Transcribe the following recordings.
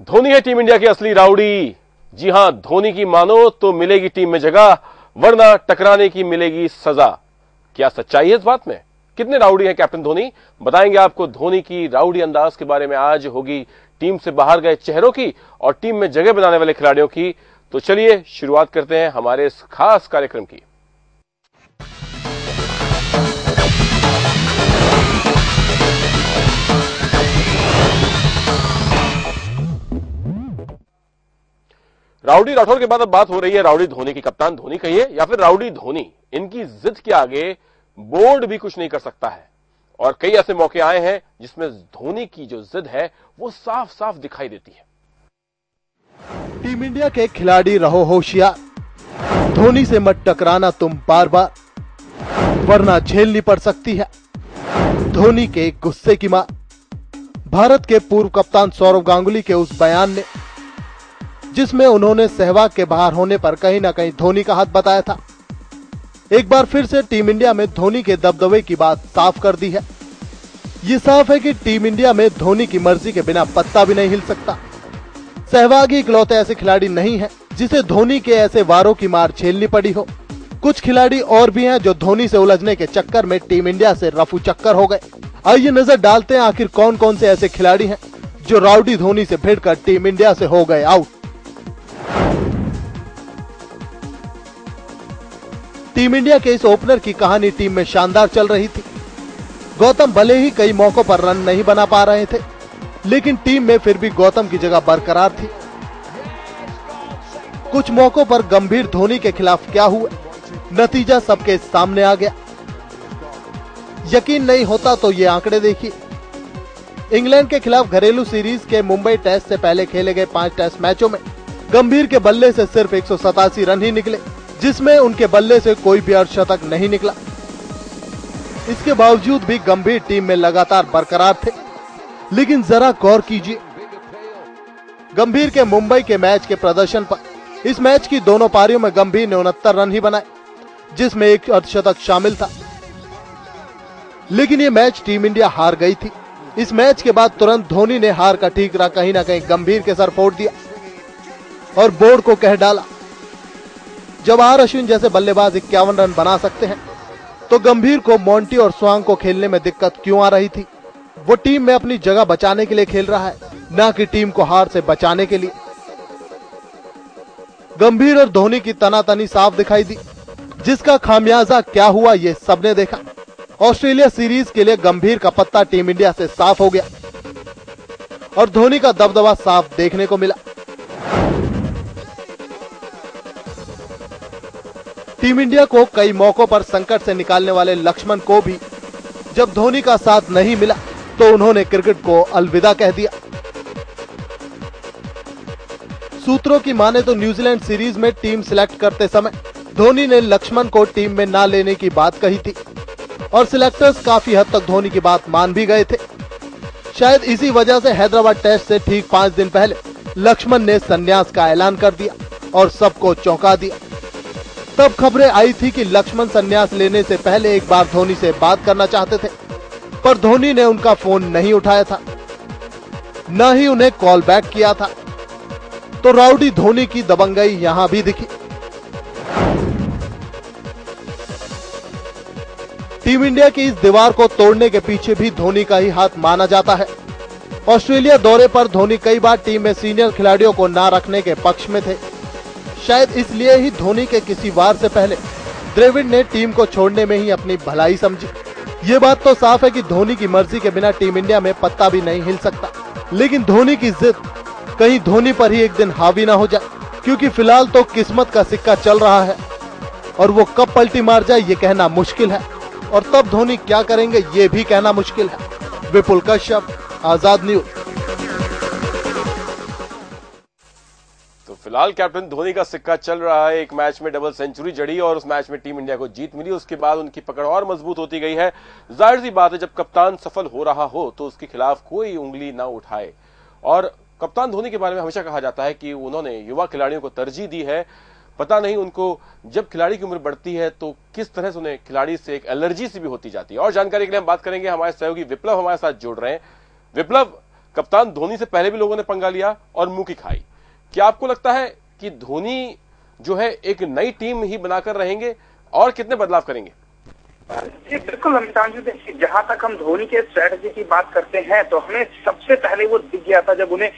धोनी है team India की असली राउडी। जी हां, धोनी की मानो तो मिलेगी टीम में जगह, वरना टकराने की मिलेगी सजा। क्या सच्चाई है इस बात में? कितने राउडी हैं कैप्टन धोनी? बताएंगे आपको धोनी की राउडी अंदाज के बारे में। आज होगी टीम से बाहर गए चेहरों की और टीम में जगह बनाने वाले खिलाड़ियों की। तो चलिए शुरुआत करते हैं हमारे इस खास कार्यक्रम की। राउडी राठौर के बाद अब बात हो रही है राउडी धोनी की। कप्तान धोनी कहिए या फिर राउडी धोनी, इनकी जिद के आगे बोर्ड भी कुछ नहीं कर सकता है। और कई ऐसे मौके आए हैं जिसमें धोनी की जो जिद है वो साफ साफ दिखाई देती है। टीम इंडिया के खिलाड़ी रहो होशियार, धोनी से मत टकराना तुम बार बार, वरना झेलनी पड़ सकती है धोनी के गुस्से की मार। भारत के पूर्व कप्तान सौरव गांगुली के उस बयान ने, जिसमें उन्होंने सहवाग के बाहर होने पर कहीं ना कहीं धोनी का हाथ बताया था, एक बार फिर से टीम इंडिया में धोनी के दबदबे की बात साफ कर दी है। ये साफ है कि टीम इंडिया में धोनी की मर्जी के बिना पत्ता भी नहीं हिल सकता। सहवाग ही इकलौते ऐसे खिलाड़ी नहीं है जिसे धोनी के ऐसे वारों की मार झेलनी पड़ी हो। कुछ खिलाड़ी और भी हैं जो धोनी से उलझने के चक्कर में टीम इंडिया से रफू चक्कर हो गए। आइए नजर डालते हैं आखिर कौन कौन से ऐसे खिलाड़ी हैं जो राउडी धोनी से भिड़कर टीम इंडिया से हो गए आउट। टीम इंडिया के इस ओपनर की कहानी टीम में शानदार चल रही थी। गौतम भले ही कई मौकों पर रन नहीं बना पा रहे थे, लेकिन टीम में फिर भी गौतम की जगह बरकरार थी। कुछ मौकों पर गंभीर धोनी के खिलाफ क्या हुआ, नतीजा सबके सामने आ गया। यकीन नहीं होता तो ये आंकड़े देखिए। इंग्लैंड के खिलाफ घरेलू सीरीज के मुंबई टेस्ट से पहले खेले गए 5 टेस्ट मैचों में गंभीर के बल्ले से सिर्फ 187 रन ही निकले, जिसमें उनके बल्ले से कोई भी अर्धशतक नहीं निकला। इसके बावजूद भी गंभीर टीम में लगातार बरकरार थे। लेकिन जरा गौर कीजिए गंभीर के मुंबई के मैच के प्रदर्शन पर। इस मैच की दोनों पारियों में गंभीर ने 69 रन ही बनाए, जिसमें एक अर्धशतक शामिल था। लेकिन ये मैच टीम इंडिया हार गई थी। इस मैच के बाद तुरंत धोनी ने हार का ठीकरा कहीं ना कहीं गंभीर के सर फोड़ दिया और बोर्ड को कह डाला, जब आर अश्विन जैसे बल्लेबाज 51 रन बना सकते हैं तो गंभीर को मोंटी और स्वांग को खेलने में दिक्कत क्यों आ रही थी? वो टीम में अपनी जगह बचाने के लिए खेल रहा है, ना कि टीम को हार से बचाने के लिए। गंभीर और धोनी की तनातनी साफ दिखाई दी, जिसका खामियाजा क्या हुआ ये सबने देखा। ऑस्ट्रेलिया सीरीज के लिए गंभीर का पत्ता टीम इंडिया से साफ हो गया और धोनी का दबदबा साफ देखने को मिला। टीम इंडिया को कई मौकों पर संकट से निकालने वाले लक्ष्मण को भी जब धोनी का साथ नहीं मिला तो उन्होंने क्रिकेट को अलविदा कह दिया। सूत्रों की माने तो न्यूजीलैंड सीरीज में टीम सिलेक्ट करते समय धोनी ने लक्ष्मण को टीम में ना लेने की बात कही थी और सिलेक्टर्स काफी हद तक धोनी की बात मान भी गए थे। शायद इसी वजह से हैदराबाद टेस्ट से ठीक 5 दिन पहले लक्ष्मण ने संन्यास का ऐलान कर दिया और सबको चौंका दिया। तब खबरें आई थी कि लक्ष्मण संन्यास लेने से पहले एक बार धोनी से बात करना चाहते थे, पर धोनी ने उनका फोन नहीं उठाया था, न ही उन्हें कॉल बैक किया था। तो राउडी धोनी की दबंगई यहां भी दिखी। टीम इंडिया की इस दीवार को तोड़ने के पीछे भी धोनी का ही हाथ माना जाता है। ऑस्ट्रेलिया दौरे पर धोनी कई बार टीम में सीनियर खिलाड़ियों को ना रखने के पक्ष में थे। शायद इसलिए ही धोनी के किसी वार से पहले द्रविड़ ने टीम को छोड़ने में ही अपनी भलाई समझी। ये बात तो साफ है कि धोनी की मर्जी के बिना टीम इंडिया में पत्ता भी नहीं हिल सकता। लेकिन धोनी की जिद कहीं धोनी पर ही एक दिन हावी ना हो जाए, क्योंकि फिलहाल तो किस्मत का सिक्का चल रहा है और वो कब पलटी मार जाए ये कहना मुश्किल है, और तब धोनी क्या करेंगे ये भी कहना मुश्किल है। विपुल कश्यप, आजाद न्यूज। तो फिलहाल कैप्टन धोनी का सिक्का चल रहा है। एक मैच में डबल सेंचुरी जड़ी और उस मैच में टीम इंडिया को जीत मिली। उसके बाद उनकी पकड़ और मजबूत होती गई है। जाहिर सी बात है, जब कप्तान सफल हो रहा हो तो उसके खिलाफ कोई उंगली ना उठाए। और कप्तान धोनी के बारे में हमेशा कहा जाता है कि उन्होंने युवा खिलाड़ियों को तरजीह दी है। पता नहीं उनको जब खिलाड़ी की उम्र बढ़ती है तो किस तरह से उन्हें खिलाड़ी से एक एलर्जी सी भी होती जाती है। और जानकारी के लिए हम बात करेंगे, हमारे सहयोगी विप्लव हमारे साथ जुड़ रहे हैं। विप्लव, कप्तान धोनी से पहले भी लोगों ने पंगा लिया और मुंह की खाई। क्या आपको लगता है कि धोनी जो है एक नई टीम ही बनाकर रहेंगे और कितने बदलाव करेंगे? जी बिल्कुल अमितांशु, देखिए जहां तक हम धोनी के स्ट्रेटजी की बात करते हैं तो हमें सबसे पहले वो दिख गया था जब उन्हें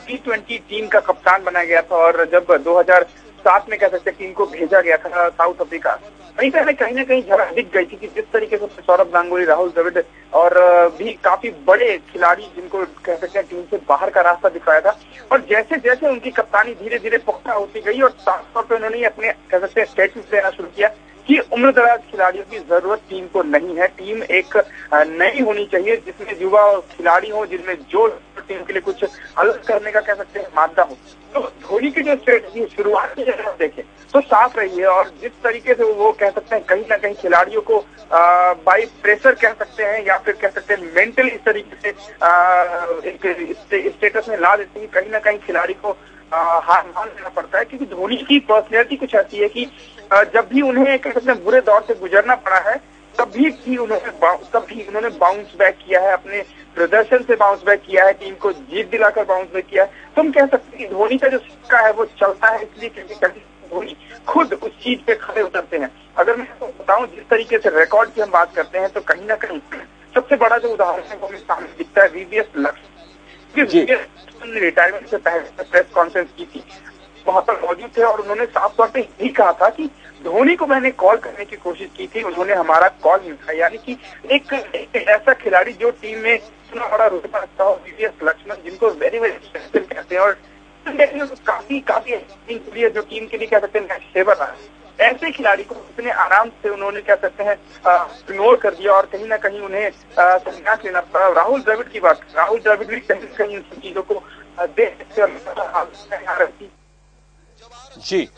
T20 टीम का कप्तान बनाया गया था और जब 2007 में कह सकते टीम को भेजा गया था साउथ अफ्रीका। वहीं पहले कहीं ना कहीं झलक दिख गई थी कि जिस तरीके से सौरभ गांगुली, राहुल द्रविड़ और भी काफी बड़े खिलाड़ी जिनको कह सकते हैं टीम से बाहर का रास्ता दिखाया था, और जैसे जैसे उनकी कप्तानी धीरे धीरे पुख्ता होती गई और साफ तौर पर उन्होंने अपने कह सकते हैं स्टेटमेंट देना शुरू किया कि उम्रदराज खिलाड़ियों की जरूरत टीम को नहीं है। टीम एक नई होनी चाहिए जिसमें युवा खिलाड़ी हो, जिनमें जो टीम के लिए कुछ अलग करने का कह सकते हैं मादा हो। तो धोनी की जो स्ट्रेटजी शुरुआत की जगह देखें तो साफ रही है और जिस तरीके से वो कह सकते हैं कहीं ना कहीं खिलाड़ियों को बाई प्रेशर कह सकते हैं या फिर कह सकते हैं मेंटली इस तरीके से एक स्टेटस में ला देते हैं, कहीं ना कहीं खिलाड़ी को हार मान लेना पड़ता है। क्योंकि धोनी की पर्सनैलिटी कुछ ऐसी है कि जब भी उन्हें कह सकते हैं बुरे दौर से गुजरना पड़ा है तभी उन्होंने बाउंस बैक किया है, अपने प्रदर्शन से बाउंस बैक किया है, टीम को जीत दिलाकर बाउंस बैक किया है। तो हम कह सकते हैं कि धोनी का जो सिक्का है वो चलता है इसलिए क्योंकि धोनी खुद उस चीज पे खड़े उतरते हैं। अगर मैं आपको बताऊं जिस तरीके से रिकॉर्ड की हम बात करते हैं तो कहीं ना कहीं सबसे बड़ा जो उदाहरण है वो हमें सामने दिखता है वीवीएस लक्ष्मण ने रिटायरमेंट से पहले प्रेस कॉन्फ्रेंस की थी, वहां पर मौजूद थे और उन्होंने साफ तौर पे यही कहा था कि धोनी को मैंने कॉल करने की कोशिश की थी, उन्होंने हमारा कॉल नहीं उठाया। यानी कि एक ऐसा खिलाड़ी जो टीम में इतना बड़ा रुतबा रखता हो, वीवीएस लक्ष्मण, जिनको वेरी वेरी स्पेशल कहते हैं और काफी जो टीम के लिए कह सकते हैं सेवर रहा है। ऐसे खिलाड़ी को इतने आराम से उन्होंने कह सकते हैं इग्नोर कर दिया और कहीं ना कहीं उन्हें संन्यास लेना पड़ा। राहुल द्रविड़ की बात, राहुल द्रविड़ भी कहीं कहीं इन चीजों को देख सकते। जी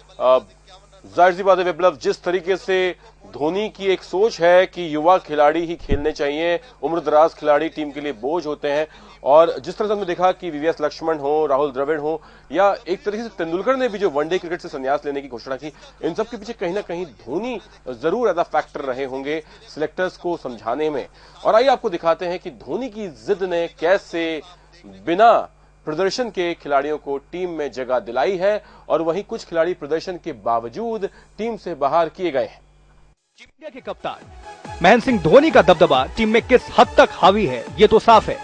जाहिर सी बात है विप्लव, जिस तरीके से धोनी की एक सोच है कि युवा खिलाड़ी ही खेलने चाहिए, उम्रदराज खिलाड़ी टीम के लिए बोझ होते हैं, और जिस तरह से हमने देखा कि वीवीएस लक्ष्मण हो, राहुल द्रविड़ हो, या एक तरीके से तेंदुलकर ने भी जो वनडे क्रिकेट से संन्यास लेने की घोषणा की, इन सब के पीछे कहीं ना कहीं धोनी जरूर एज अ फैक्टर रहे होंगे सिलेक्टर्स को समझाने में। और आइए आपको दिखाते हैं कि धोनी की जिद ने कैसे बिना प्रदर्शन के खिलाड़ियों को टीम में जगह दिलाई है और वहीं कुछ खिलाड़ी प्रदर्शन के बावजूद टीम से बाहर किए गए हैं। इंडिया के कप्तान महेंद्र सिंह धोनी का दबदबा टीम में किस हद तक हावी है ये तो साफ है,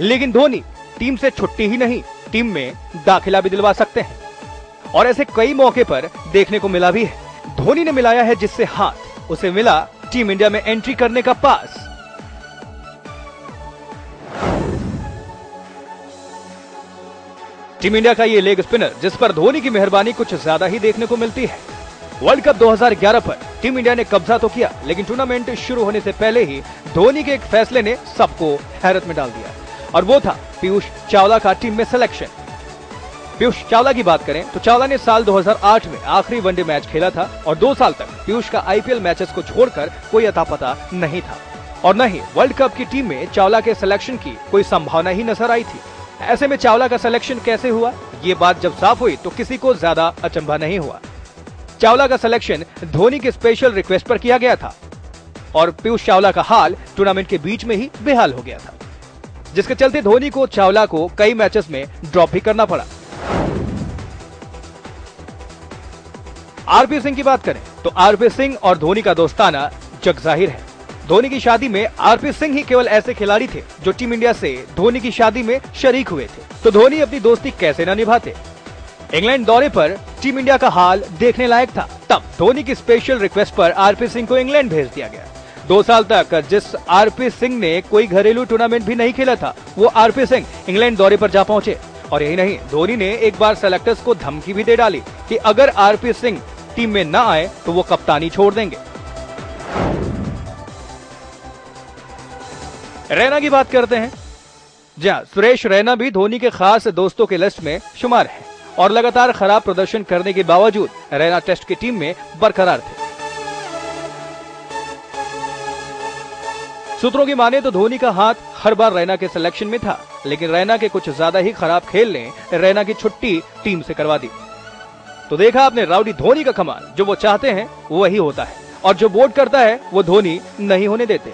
लेकिन धोनी टीम से छुट्टी ही नहीं टीम में दाखिला भी दिलवा सकते हैं और ऐसे कई मौके पर देखने को मिला भी है। धोनी ने मिलाया है जिससे हाथ, उसे मिला टीम इंडिया में एंट्री करने का पास। टीम इंडिया का ये लेग स्पिनर जिस पर धोनी की मेहरबानी कुछ ज्यादा ही देखने को मिलती है। वर्ल्ड कप 2011 पर टीम इंडिया ने कब्जा तो किया, लेकिन टूर्नामेंट शुरू होने से पहले ही धोनी के एक फैसले ने सबको हैरत में डाल दिया और वो था पीयूष चावला का टीम में सिलेक्शन। पीयूष चावला की बात करें तो चावला ने साल 2008 में आखिरी वनडे मैच खेला था और 2 साल तक पीयूष का आईपीएल मैचेस को छोड़कर कोई अता पता नहीं था और न ही वर्ल्ड कप की टीम में चावला के सिलेक्शन की कोई संभावना ही नजर आई थी। ऐसे में चावला का सिलेक्शन कैसे हुआ, ये बात जब साफ हुई तो किसी को ज्यादा अचंभा नहीं हुआ। चावला का सिलेक्शन धोनी के स्पेशल रिक्वेस्ट पर किया गया था और पीयूष चावला का हाल टूर्नामेंट के बीच में ही बेहाल हो गया था, जिसके चलते धोनी को चावला को कई मैचेस में ड्रॉप भी करना पड़ा। आरपी सिंह की बात करें तो आरपी सिंह और धोनी का दोस्ताना जग जाहिर है। धोनी की शादी में आरपी सिंह ही केवल ऐसे खिलाड़ी थे जो टीम इंडिया से धोनी की शादी में शरीक हुए थे, तो धोनी अपनी दोस्ती कैसे न निभाते। इंग्लैंड दौरे पर टीम इंडिया का हाल देखने लायक था, तब धोनी की स्पेशल रिक्वेस्ट पर आरपी सिंह को इंग्लैंड भेज दिया गया। 2 साल तक जिस आरपी सिंह ने कोई घरेलू टूर्नामेंट भी नहीं खेला था, वो आरपी सिंह इंग्लैंड दौरे पर जा पहुंचे। और यही नहीं, धोनी ने एक बार सेलेक्टर्स को धमकी भी दे डाली कि अगर आरपी सिंह टीम में न आए तो वो कप्तानी छोड़ देंगे। रैना की बात करते हैं। जहां सुरेश रैना भी धोनी के खास दोस्तों के लिस्ट में शुमार है और लगातार खराब प्रदर्शन करने के बावजूद रैना टेस्ट की टीम में बरकरार थे। सूत्रों की माने तो धोनी का हाथ हर बार रैना के सिलेक्शन में था, लेकिन रैना के कुछ ज्यादा ही खराब खेल ने रैना की छुट्टी टीम से करवा दी। तो देखा आपने राउडी धोनी का कमाल, जो वो चाहते हैं वो वही होता है और जो बोर्ड करता है वो धोनी नहीं होने देते।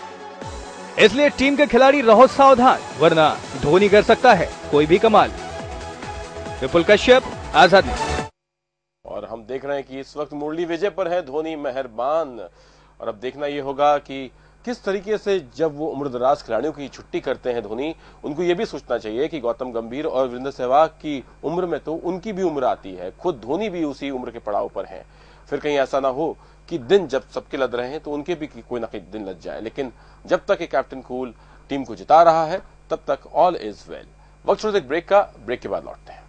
इसलिए टीम के खिलाड़ी रहो सावधान, वरना धोनी कर सकता है कोई भी कमाल। विपुल कश्यप, आजाद न्यूज़। और हम देख रहे हैं कि इस वक्त मुरली विजय पर है धोनी मेहरबान। और अब देखना यह होगा कि किस तरीके से जब वो उम्रदराज खिलाड़ियों की छुट्टी करते हैं धोनी, उनको ये भी सोचना चाहिए कि गौतम गंभीर और वीरेंद्र सहवाग की उम्र में तो उनकी भी उम्र आती है, खुद धोनी भी उसी उम्र के पड़ाव पर हैं। फिर कहीं ऐसा ना हो कि दिन जब सबके लद रहे हैं तो उनके भी कोई ना कोई दिन लद जाए। लेकिन जब तक ये कैप्टन कूल टीम को जिता रहा है तब तक ऑल इज वेल। वक्त छोड़ एक ब्रेक का, ब्रेक के बाद लौटते हैं।